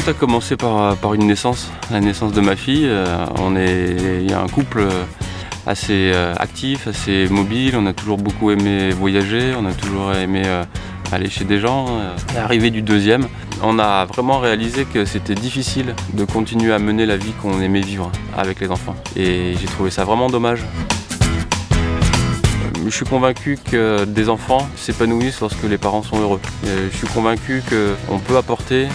Tout a commencé par une naissance, la naissance de ma fille. Il y a un couple assez actif, assez mobile. On a toujours beaucoup aimé voyager, on a toujours aimé aller chez des gens. L'arrivée du deuxième, on a vraiment réalisé que c'était difficile de continuer à mener la vie qu'on aimait vivre avec les enfants. Et j'ai trouvé ça vraiment dommage. Je suis convaincu que des enfants s'épanouissent lorsque les parents sont heureux. Je suis convaincu qu'on peut apporter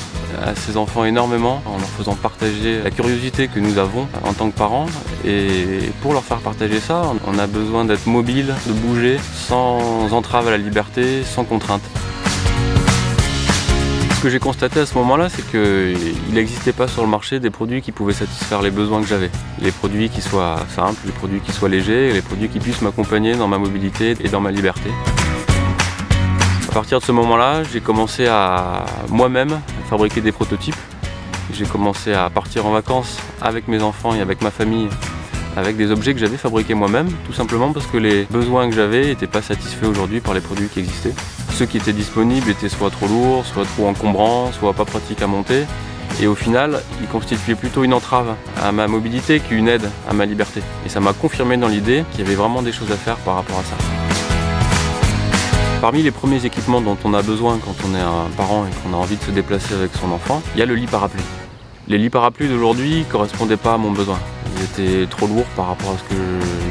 à ces enfants énormément en leur faisant partager la curiosité que nous avons en tant que parents. Et pour leur faire partager ça, on a besoin d'être mobile, de bouger sans entrave à la liberté, sans contrainte. Ce que j'ai constaté à ce moment-là, c'est qu'il n'existait pas sur le marché des produits qui pouvaient satisfaire les besoins que j'avais. Les produits qui soient simples, les produits qui soient légers, et les produits qui puissent m'accompagner dans ma mobilité et dans ma liberté. À partir de ce moment-là, j'ai commencé à moi-même fabriquer des prototypes. J'ai commencé à partir en vacances avec mes enfants et avec ma famille, avec des objets que j'avais fabriqués moi-même, tout simplement parce que les besoins que j'avais n'étaient pas satisfaits aujourd'hui par les produits qui existaient. Ceux qui étaient disponibles étaient soit trop lourds, soit trop encombrants, soit pas pratiques à monter. Et au final, ils constituaient plutôt une entrave à ma mobilité qu'une aide à ma liberté. Et ça m'a confirmé dans l'idée qu'il y avait vraiment des choses à faire par rapport à ça. Parmi les premiers équipements dont on a besoin quand on est un parent et qu'on a envie de se déplacer avec son enfant, il y a le lit parapluie. Les lits parapluies d'aujourd'hui ne correspondaient pas à mon besoin. Ils étaient trop lourds par rapport à ce que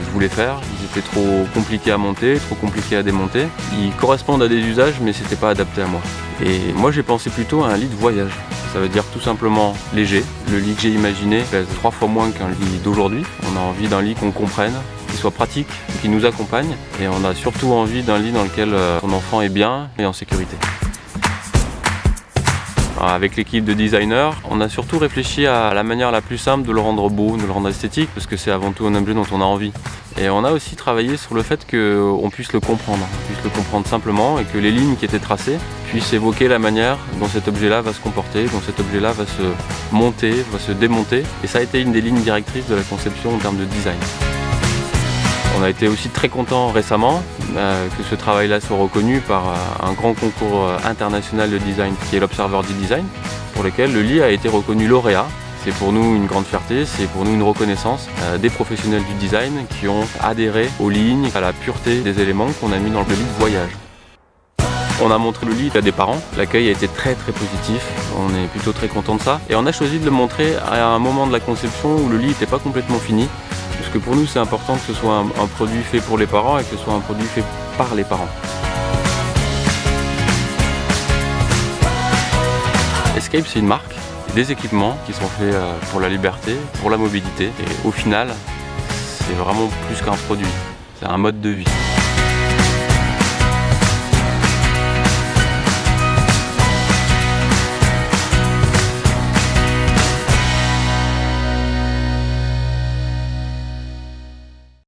je voulais faire, ils étaient trop compliqués à monter, trop compliqués à démonter. Ils correspondent à des usages mais c'était pas adapté à moi. Et moi j'ai pensé plutôt à un lit de voyage. Ça veut dire tout simplement léger. Le lit que j'ai imaginé pèse 3 fois moins qu'un lit d'aujourd'hui. On a envie d'un lit qu'on comprenne, qui soit pratique, qui nous accompagne. Et on a surtout envie d'un lit dans lequel son enfant est bien et en sécurité. Avec l'équipe de designers, on a surtout réfléchi à la manière la plus simple de le rendre beau, de le rendre esthétique, parce que c'est avant tout un objet dont on a envie. Et on a aussi travaillé sur le fait qu'on puisse le comprendre, simplement, et que les lignes qui étaient tracées puissent évoquer la manière dont cet objet-là va se comporter, dont cet objet-là va se monter, va se démonter. Et ça a été une des lignes directrices de la conception en termes de design. On a été aussi très content récemment que ce travail-là soit reconnu par un grand concours international de design qui est l'Observer D-Design, pour lequel le lit a été reconnu lauréat. C'est pour nous une grande fierté, c'est pour nous une reconnaissance des professionnels du design qui ont adhéré aux lignes, à la pureté des éléments qu'on a mis dans le lit de voyage. On a montré le lit à des parents, l'accueil a été très positif, on est plutôt très content de ça. Et on a choisi de le montrer à un moment de la conception où le lit n'était pas complètement fini. Parce que pour nous c'est important que ce soit un produit fait pour les parents et que ce soit un produit fait par les parents. Escape c'est une marque, des équipements qui sont faits pour la liberté, pour la mobilité. Et au final, c'est vraiment plus qu'un produit, c'est un mode de vie.